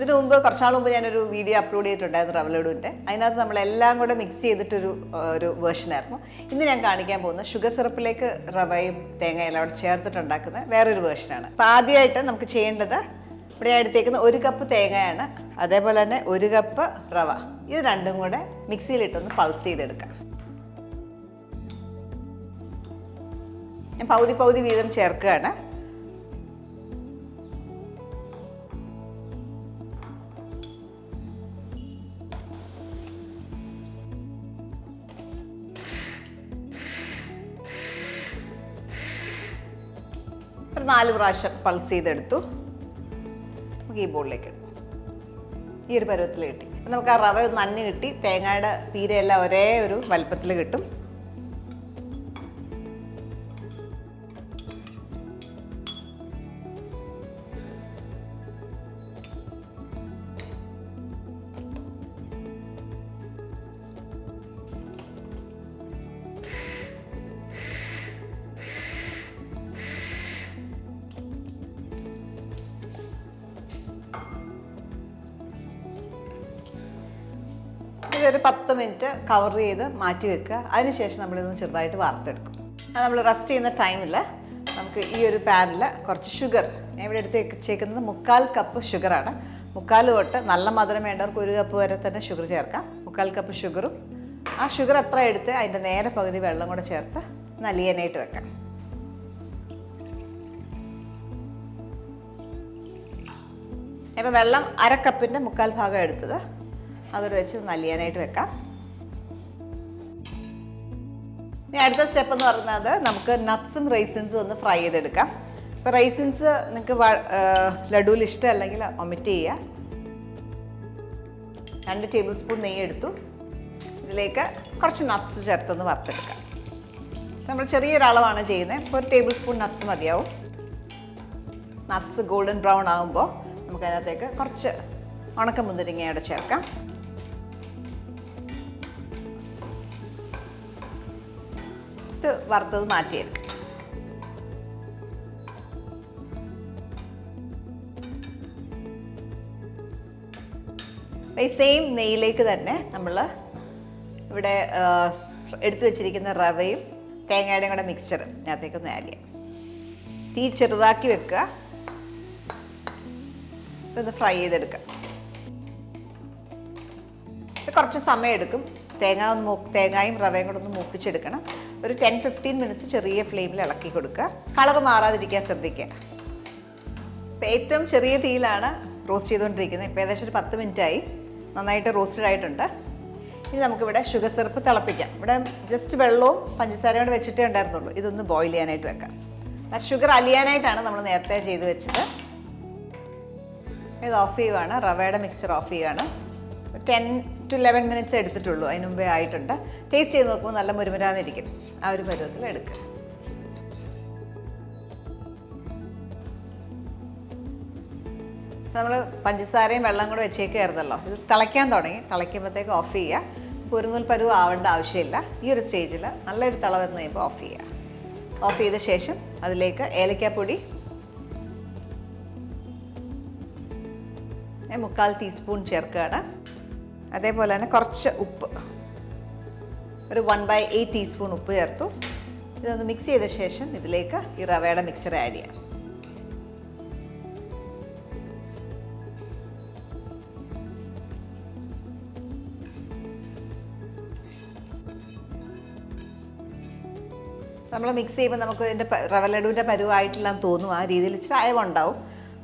ഇതിനു മുമ്പ് കുറച്ചാൾ മുമ്പ് ഞാനൊരു വീഡിയോ അപ്ലോഡ് ചെയ്തിട്ടുണ്ടായിരുന്നു റവ ലഡുവിൻ്റെ. അതിനകത്ത് നമ്മളെല്ലാം കൂടെ മിക്സ് ചെയ്തിട്ടൊരു വേർഷനായിരുന്നു. ഇന്ന് ഞാൻ കാണിക്കാൻ പോകുന്നത് ഷുഗർ സിറപ്പിലേക്ക് റവയും തേങ്ങയും എല്ലാം കൂടെ ചേർത്തിട്ടുണ്ടാക്കുന്ന വേറൊരു വേർഷനാണ്. അപ്പോൾ ആദ്യമായിട്ട് നമുക്ക് ചെയ്യേണ്ടത്, ഇവിടെ ഞാൻ എടുത്തേക്കുന്ന 1 കപ്പ് തേങ്ങയാണ്, അതേപോലെ തന്നെ 1 കപ്പ് റവ. ഇത് രണ്ടും കൂടെ മിക്സിയിലിട്ടൊന്ന് പൾസ് ചെയ്തെടുക്കാം. ഞാൻ പകുതി വീതം ചേർക്കുകയാണ്. ഒരു 4 പ്രാവശ്യം പൾസ് ചെയ്തെടുത്തു. നമുക്ക് ഈ ബോളിലേക്ക് ഇടും. ഈ ഒരു പരുവത്തിൽ കിട്ടി. നമുക്ക് ആ റവ ഒന്ന് നനഞ്ഞ് കിട്ടി. തേങ്ങയുടെ പീരയെല്ലാം ഒരേ ഒരു വലുപ്പത്തിൽ കിട്ടും. ഇതൊരു 10 മിനിറ്റ് കവർ ചെയ്ത് മാറ്റി വെക്കുക. അതിനുശേഷം നമ്മളിതൊന്ന് ചെറുതായിട്ട് വറുത്തെടുക്കും. അത് നമ്മൾ റെസ്റ്റ് ചെയ്യുന്ന ടൈമിൽ നമുക്ക് ഈ ഒരു പാനിൽ കുറച്ച് ഷുഗർ, ഞാൻ ഇവിടെ എടുത്ത് വെച്ചേക്കുന്നത് 3/4 കപ്പ് ഷുഗറാണ്. 3/4 തൊട്ട് നല്ല മധുരം വേണ്ടവർക്ക് 1 കപ്പ് വരെ തന്നെ ഷുഗർ ചേർക്കാം. 3/4 കപ്പ് ഷുഗറും ആ ഷുഗർ എത്ര എടുത്ത് അതിൻ്റെ നേരെ പകുതി വെള്ളം കൂടെ ചേർത്ത് നലിയാനായിട്ട് വെക്കാം. ഇപ്പോൾ വെള്ളം 1/2 കപ്പിൻ്റെ 3/4 ഭാഗം എടുത്തത്, അതൊരു വെച്ച് നലിയാനായിട്ട് വെക്കാം. ഇനി അടുത്ത സ്റ്റെപ്പ് എന്ന് പറയുന്നത് നമുക്ക് നട്ട്സും റൈസിൻസും ഒന്ന് ഫ്രൈ ചെയ്തെടുക്കാം. ഇപ്പോൾ റൈസിൻസ് നിങ്ങൾക്ക് ലഡുവിൽ ഇഷ്ടമല്ലെങ്കിൽ ഒമിറ്റ് ചെയ്യുക. 2 ടേബിൾ സ്പൂൺ നെയ്യ് എടുത്തു. ഇതിലേക്ക് കുറച്ച് നട്ട്സ് ചേർത്തൊന്ന് വറുത്തെടുക്കാം. നമ്മൾ ചെറിയൊരളവാണ് ചെയ്യുന്നത്. ഇപ്പോൾ 1 ടേബിൾ സ്പൂൺ നട്ട്സ് മതിയാവും. നട്ട്സ് ഗോൾഡൻ ബ്രൗൺ ആകുമ്പോൾ നമുക്കതിനകത്തേക്ക് കുറച്ച് ഉണക്കമുന്തിരിങ്ങയോടെ ചേർക്കാം. ഇത് വറുത്തത് മാറ്റിയെടുക്കാം. ഈ സെയിം നെയ്യിലേക്ക് തന്നെ നമ്മൾ ഇവിടെ എടുത്തു വെച്ചിരിക്കുന്ന റവയും തേങ്ങയുടെയും കൂടെ മിക്സ്ചർ അതിനകത്തേക്കൊന്ന് ആഡ് ചെയ്യാം. തീ ചെറുതാക്കി വെക്കുക. ഇതൊന്ന് ഫ്രൈ ചെയ്തെടുക്കാം. ഇത് കുറച്ച് സമയം എടുക്കും. തേങ്ങയും റവയും കൂടെ ഒന്ന് മൂപ്പിച്ചെടുക്കണം. ഒരു 10-15 മിനിറ്റ്സ് ചെറിയ ഫ്ലെയിമിൽ ഇളക്കി കൊടുക്കുക. കളർ മാറാതിരിക്കാൻ ശ്രദ്ധിക്കുക. ഇപ്പോൾ ഏറ്റവും ചെറിയ തീയിലാണ് റോസ്റ്റ് ചെയ്തുകൊണ്ടിരിക്കുന്നത്. ഇപ്പോൾ ഏകദേശം ഒരു 10 മിനിറ്റായി. നന്നായിട്ട് റോസ്റ്റഡ് ആയിട്ടുണ്ട്. ഇനി നമുക്കിവിടെ ഷുഗർ സിറപ്പ് തിളപ്പിക്കാം. ഇവിടെ ജസ്റ്റ് വെള്ളവും പഞ്ചസാരയും കൂടെ വെച്ചിട്ടേ ഉണ്ടായിരുന്നുള്ളൂ. ഇതൊന്ന് ബോയിൽ ചെയ്യാനായിട്ട് വെക്കാം. ആ ഷുഗർ അലിയാനായിട്ടാണ് നമ്മൾ നേരത്തെ ചെയ്ത് വെച്ചത്. ഇത് ഓഫ് ചെയ്യുവാണ്. റവയുടെ മിക്സ്ചർ ഓഫ് ചെയ്യുകയാണ്. 10 to 11 മിനിറ്റ്സ് എടുത്തിട്ടുള്ളൂ. അതിന് മുമ്പേ ആയിട്ടുണ്ട്. ടേസ്റ്റ് ചെയ്ത് നോക്കുമ്പോൾ നല്ല മുരുമുരാന്നിരിക്കും. ആ ഒരു പരുവത്തിൽ എടുക്കുക. നമ്മൾ പഞ്ചസാരയും വെള്ളം കൂടെ വെച്ചേക്കായിരുന്നല്ലോ. ഇത് തിളയ്ക്കാൻ തുടങ്ങി. തിളയ്ക്കുമ്പോഴത്തേക്ക് ഓഫ് ചെയ്യുക. കുരുന്നൂൽ പരുവ് ആവേണ്ട ആവശ്യമില്ല. ഈ ഒരു സ്റ്റേജിൽ നല്ലൊരു തിള വന്ന് കഴിയുമ്പോൾ ഓഫ് ചെയ്യുക. ഓഫ് ചെയ്ത ശേഷം അതിലേക്ക് ഏലക്കാപ്പൊടി 3/4 ടീസ്പൂൺ ചേർക്കുകയാണ്. അതേപോലെ തന്നെ കുറച്ച് ഉപ്പ്, ഒരു 1/8 ടീസ്പൂൺ ഉപ്പ് ചേർത്തു. ഇതൊന്ന് മിക്സ് ചെയ്ത ശേഷം ഇതിലേക്ക് ഈ റവയുടെ മിക്സ്ചർ ആഡ് ചെയ്യാം. നമ്മൾ മിക്സ് ചെയ്യുമ്പോൾ നമുക്ക് ഇതിൻ്റെ റവ ലഡുവിൻ്റെ പരുവായിട്ടില്ലാന്ന് തോന്നും. ആ രീതിയിൽ ഇച്ചിരി അയവുണ്ടാവും.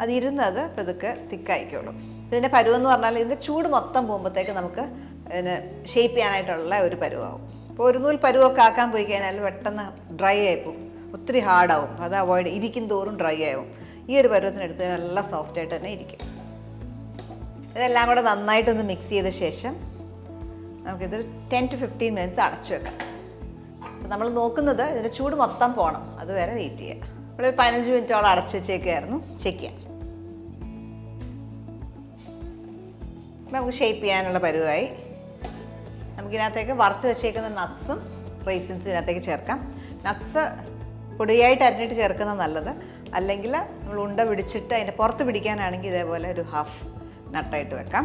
അതിരുന്നത് ഇപ്പോൾ ഇതൊക്കെ തിക്കായിക്കോളും. ഇതിൻ്റെ പരുവെന്ന് പറഞ്ഞാൽ ഇതിൻ്റെ ചൂട് മൊത്തം പോകുമ്പോഴത്തേക്ക് നമുക്ക് ഇതിന് ഷേപ്പ് ചെയ്യാനായിട്ടുള്ള ഒരു പരുവാകും. ഇപ്പോൾ 1 നൂൽ പരുവൊക്കെ ആക്കാൻ പോയി കഴിഞ്ഞാൽ പെട്ടെന്ന് ഡ്രൈ ആയിപ്പോവും. ഒത്തിരി ഹാർഡാവും. അത് അവോയ്ഡ് ഇരിക്കും തോറും ഡ്രൈ ആവും. ഈ ഒരു പരുവത്തിനെടുത്ത് നല്ല സോഫ്റ്റായിട്ട് തന്നെ ഇരിക്കും. ഇതെല്ലാം കൂടെ നന്നായിട്ടൊന്ന് മിക്സ് ചെയ്ത ശേഷം നമുക്കിത് 10 to 15 മിനിറ്റ്സ് അടച്ചു വെക്കാം. അപ്പോൾ നമ്മൾ നോക്കുന്നത് ഇതിൻ്റെ ചൂട് മൊത്തം പോകണം. അതുവരെ വെയിറ്റ് ചെയ്യുക. നമ്മളൊരു 15 മിനിറ്റോളം അടച്ചു വെച്ചേക്കായിരുന്നു. ചെക്ക് ചെയ്യാം. നമുക്ക് ഷേപ്പ് ചെയ്യാനുള്ള പരുവായി. നമുക്കിതിനകത്തേക്ക് വറുത്ത് വെച്ചേക്കുന്ന നട്ട്സും റൈസിൻസും ഇതിനകത്തേക്ക് ചേർക്കാം. നട്ട്സ് പൊടിയായിട്ട് അരിഞ്ഞിട്ട് ചേർക്കുന്നത് നല്ലത്. അല്ലെങ്കിൽ നമ്മൾ ഉണ്ട പിടിച്ചിട്ട് അതിൻ്റെ പുറത്ത് പിടിക്കാനാണെങ്കിൽ ഇതേപോലെ ഒരു ഹാഫ് നട്ടായിട്ട് വെക്കാം.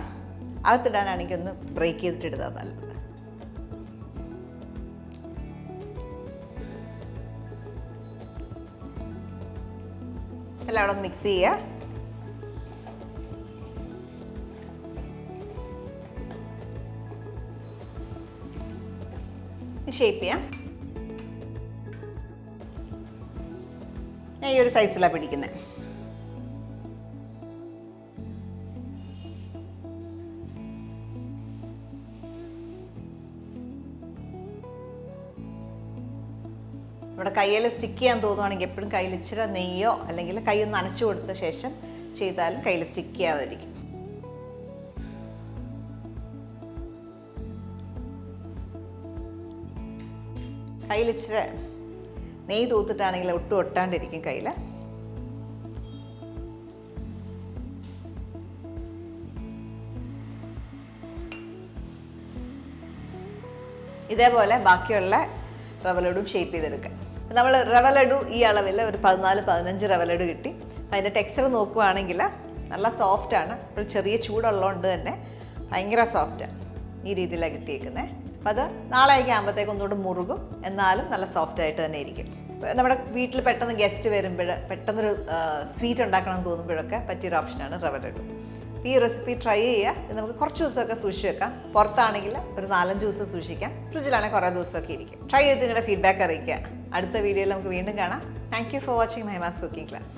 അകത്തിടാനാണെങ്കിൽ ഒന്ന് ബ്രേക്ക് ചെയ്തിട്ട് ഇടുക നല്ലത്. എല്ലാം അവിടെ ഒന്ന് മിക്സ് ചെയ്യുക. ഷേപ്പ് ചെയ്യാം. ഞാൻ ഈ ഒരു സൈസിലാണ് പിടിക്കുന്നത്. ഇവിടെ കയ്യിൽ സ്റ്റിക്ക് ചെയ്യാൻ തോന്നുവാണെങ്കിൽ എപ്പോഴും കയ്യിൽ ഇച്ചിരി നെയ്യോ അല്ലെങ്കിൽ കൈ ഒന്ന് നനച്ചു കൊടുത്ത ശേഷം ചെയ്താലും കയ്യിൽ സ്റ്റിക്ക് ചെയ്യാതിരിക്കും. കയ്യിൽ ഇച്ചിരി നെയ്യ് തൂത്തിട്ടാണെങ്കിൽ ഒട്ടും ഒട്ടാണ്ടിരിക്കും കയ്യിൽ. ഇതേപോലെ ബാക്കിയുള്ള റവ ലഡുവും ഷേപ്പ് ചെയ്തെടുക്കാം. നമ്മൾ റവ ലഡു ഈ അളവിൽ ഒരു 14-15 റവ ലഡു കിട്ടി. അതിൻ്റെ ടെക്സ്ചർ നോക്കുകയാണെങ്കിൽ നല്ല സോഫ്റ്റാണ്. ഇപ്പോൾ ചെറിയ ചൂടുള്ളതുകൊണ്ട് തന്നെ ഭയങ്കര സോഫ്റ്റാണ്. ഈ രീതിയിലാണ് കിട്ടിയേക്കുന്നത്. അപ്പം അത് നാളെയൊക്കെ ആകുമ്പോഴത്തേക്ക് ഒന്നുകൂടെ മുറുകും, എന്നാലും നല്ല സോഫ്റ്റായിട്ട് തന്നെ ഇരിക്കും. നമ്മുടെ വീട്ടിൽ പെട്ടെന്ന് ഗസ്റ്റ് വരുമ്പോൾ പെട്ടെന്നൊരു സ്വീറ്റ് ഉണ്ടാക്കണം എന്ന് തോന്നുമ്പോഴൊക്കെ പറ്റിയൊരു ഓപ്ഷനാണ് റവ ലഡു. ഈ റെസിപ്പി ട്രൈ ചെയ്യുക. ഇത് നമുക്ക് കുറച്ച് ദിവസമൊക്കെ സൂക്ഷിച്ച് വെക്കാം. പുറത്താണെങ്കിൽ ഒരു 4-5 ദിവസം സൂക്ഷിക്കാം. ഫ്രിഡ്ജിലാണെങ്കിൽ കുറേ ദിവസമൊക്കെ ഇരിക്കും. ട്രൈ ചെയ്ത് നിങ്ങളുടെ ഫീഡ്ബാക്ക് അറിയിക്കുക. അടുത്ത വീഡിയോയിൽ നമുക്ക് വീണ്ടും കാണാം. Thank you for watching Mahima's cooking class.